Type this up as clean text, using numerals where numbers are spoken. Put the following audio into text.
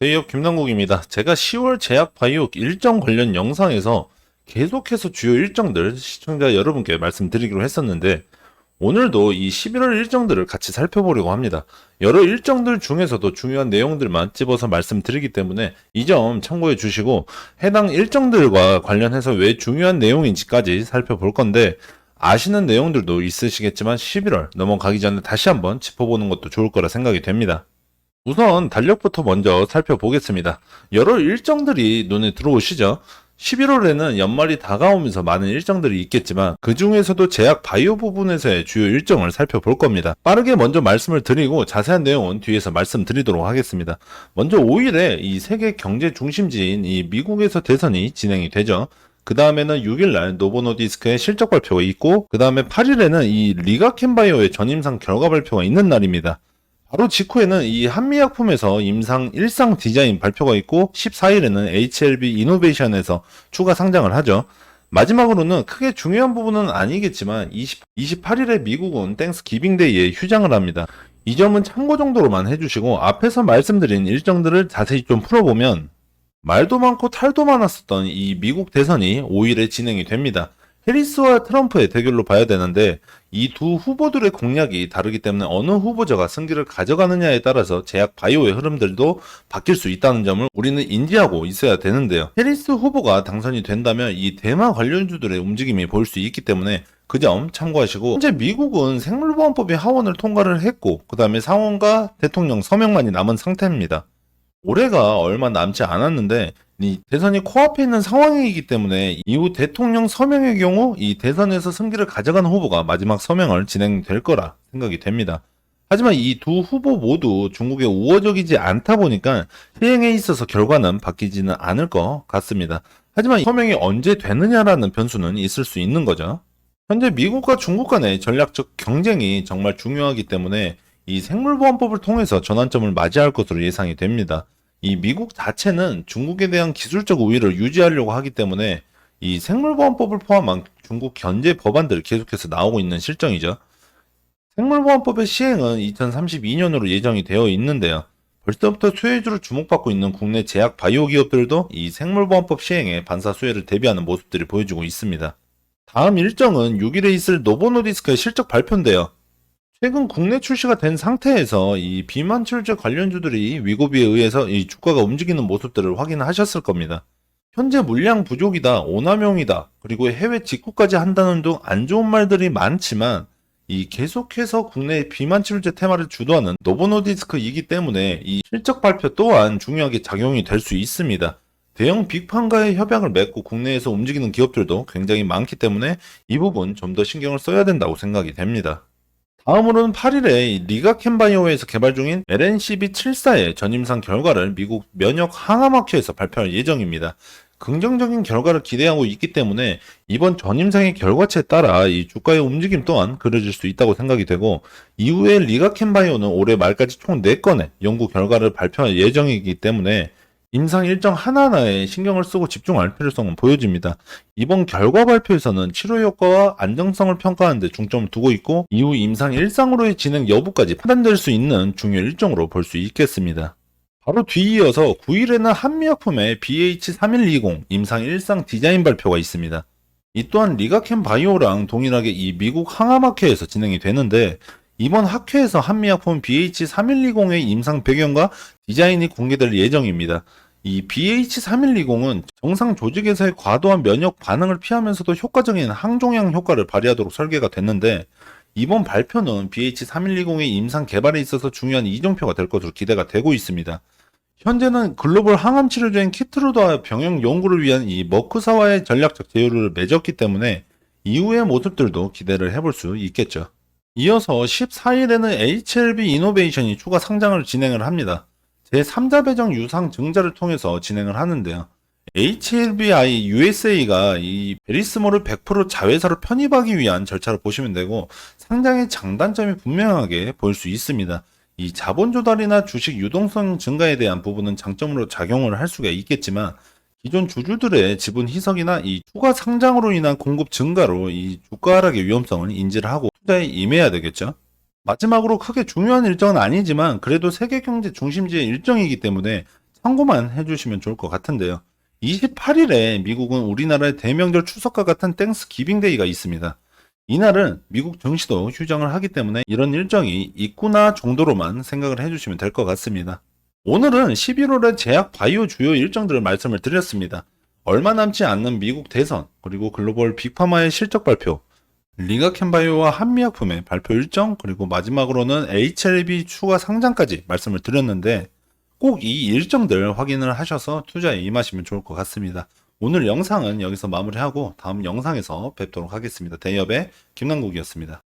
대기업 김남국입니다. 제가 10월 제약 바이오 일정 관련 영상에서 계속해서 주요 일정들 시청자 여러분께 말씀드리기로 했었는데 오늘도 이 11월 일정들을 같이 살펴보려고 합니다. 여러 일정들 중에서도 중요한 내용들만 집어서 말씀드리기 때문에 이 점 참고해 주시고 해당 일정들과 관련해서 왜 중요한 내용인지까지 살펴볼 건데 아시는 내용들도 있으시겠지만 11월 넘어가기 전에 다시 한번 짚어보는 것도 좋을 거라 생각이 됩니다. 우선 달력부터 먼저 살펴보겠습니다. 여러 일정들이 눈에 들어오시죠? 11월에는 연말이 다가오면서 많은 일정들이 있겠지만 그 중에서도 제약 바이오 부분에서의 주요 일정을 살펴볼 겁니다. 빠르게 먼저 말씀을 드리고 자세한 내용은 뒤에서 말씀드리도록 하겠습니다. 먼저 5일에 이 세계 경제 중심지인 이 미국에서 대선이 진행이 되죠. 그 다음에는 6일날 노보노디스크의 실적 발표가 있고 그 다음에 8일에는 이 리가켄바이오의 전임상 결과 발표가 있는 날입니다. 바로 직후에는 이 한미약품에서 임상 1상 디자인 발표가 있고 14일에는 HLB 이노베이션에서 추가 상장을 하죠. 마지막으로는 크게 중요한 부분은 아니겠지만 28일에 미국은 땡스 기빙데이에 휴장을 합니다. 이 점은 참고 정도로만 해주시고 앞에서 말씀드린 일정들을 자세히 좀 풀어보면 말도 많고 탈도 많았었던 이 미국 대선이 5일에 진행이 됩니다. 해리스와 트럼프의 대결로 봐야 되는데 이 두 후보들의 공약이 다르기 때문에 어느 후보자가 승기를 가져가느냐에 따라서 제약 바이오의 흐름들도 바뀔 수 있다는 점을 우리는 인지하고 있어야 되는데요. 해리스 후보가 당선이 된다면 이 대마 관련주들의 움직임이 보일 수 있기 때문에 그 점 참고하시고 현재 미국은 생물보안법이 하원을 통과를 했고 그 다음에 상원과 대통령 서명만이 남은 상태입니다. 올해가 얼마 남지 않았는데 이 대선이 코앞에 있는 상황이기 때문에 이후 대통령 서명의 경우 이 대선에서 승기를 가져가는 후보가 마지막 서명을 진행될 거라 생각이 됩니다. 하지만 이 두 후보 모두 중국에 우호적이지 않다 보니까 시행에 있어서 결과는 바뀌지는 않을 것 같습니다. 하지만 서명이 언제 되느냐라는 변수는 있을 수 있는 거죠. 현재 미국과 중국 간의 전략적 경쟁이 정말 중요하기 때문에 이 생물보안법을 통해서 전환점을 맞이할 것으로 예상이 됩니다. 이 미국 자체는 중국에 대한 기술적 우위를 유지하려고 하기 때문에 이 생물보안법을 포함한 중국 견제 법안들이 계속해서 나오고 있는 실정이죠. 생물보안법의 시행은 2032년으로 예정이 되어 있는데요. 벌써부터 수혜주로 주목받고 있는 국내 제약 바이오 기업들도 이 생물보안법 시행에 반사수혜를 대비하는 모습들이 보여주고 있습니다. 다음 일정은 6일에 있을 노보노디스크의 실적 발표인데요. 최근 국내 출시가 된 상태에서 이 비만 치료제 관련주들이 위고비에 의해서 이 주가가 움직이는 모습들을 확인하셨을 겁니다. 현재 물량 부족이다, 오남용이다, 그리고 해외 직구까지 한다는 등 안 좋은 말들이 많지만 이 계속해서 국내 비만 치료제 테마를 주도하는 노보노디스크이기 때문에 이 실적 발표 또한 중요하게 작용이 될 수 있습니다. 대형 빅판과의 협약을 맺고 국내에서 움직이는 기업들도 굉장히 많기 때문에 이 부분 좀 더 신경을 써야 된다고 생각이 됩니다. 다음으로는 8일에 리가켄바이오에서 개발 중인 LNCB74의 전임상 결과를 미국 면역 항암학회에서 발표할 예정입니다. 긍정적인 결과를 기대하고 있기 때문에 이번 전임상의 결과치에 따라 이 주가의 움직임 또한 그려질 수 있다고 생각이 되고 이후에 리가켄바이오는 올해 말까지 총 4건의 연구 결과를 발표할 예정이기 때문에 임상 일정 하나하나에 신경을 쓰고 집중할 필요성은 보여집니다. 이번 결과 발표에서는 치료 효과와 안정성을 평가하는 데 중점을 두고 있고 이후 임상 일상으로의 진행 여부까지 판단될 수 있는 중요 일정으로 볼 수 있겠습니다. 바로 뒤이어서 9일에는 한미약품의 BH3120 임상 일상 디자인 발표가 있습니다. 이 또한 리가켄 바이오랑 동일하게 이 미국 항암학회에서 진행이 되는데 이번 학회에서 한미약품 BH3120의 임상 배경과 디자인이 공개될 예정입니다. 이 BH3120은 정상 조직에서의 과도한 면역 반응을 피하면서도 효과적인 항종양 효과를 발휘하도록 설계가 됐는데 이번 발표는 BH3120의 임상 개발에 있어서 중요한 이정표가 될 것으로 기대가 되고 있습니다. 현재는 글로벌 항암 치료제인 키트루다 병역 연구를 위한 이 머크사와의 전략적 제휴를 맺었기 때문에 이후의 모습들도 기대를 해볼 수 있겠죠. 이어서 14일에는 HLB 이노베이션이 추가 상장을 진행을 합니다. 제3자 배정 유상 증자를 통해서 진행을 하는데요. HLBI USA가 이 베리스모를 100% 자회사로 편입하기 위한 절차를 보시면 되고 상장의 장단점이 분명하게 보일 수 있습니다. 이 자본 조달이나 주식 유동성 증가에 대한 부분은 장점으로 작용을 할 수가 있겠지만 기존 주주들의 지분 희석이나 이 추가 상장으로 인한 공급 증가로 이 주가 하락의 위험성을 인지를 하고 투자에 임해야 되겠죠. 마지막으로 크게 중요한 일정은 아니지만 그래도 세계 경제 중심지의 일정이기 때문에 참고만 해주시면 좋을 것 같은데요. 28일에 미국은 우리나라의 대명절 추석과 같은 땡스 기빙데이가 있습니다. 이날은 미국 정시도 휴정을 하기 때문에 이런 일정이 있구나 정도로만 생각을 해주시면 될 것 같습니다. 오늘은 11월의 제약 바이오 주요 일정들을 말씀을 드렸습니다. 얼마 남지 않는 미국 대선, 그리고 글로벌 빅파마의 실적 발표, 리가켄바이오와 한미약품의 발표 일정, 그리고 마지막으로는 HLB 추가 상장까지 말씀을 드렸는데 꼭 이 일정들 확인을 하셔서 투자에 임하시면 좋을 것 같습니다. 오늘 영상은 여기서 마무리하고 다음 영상에서 뵙도록 하겠습니다. 대여배 김남국이었습니다.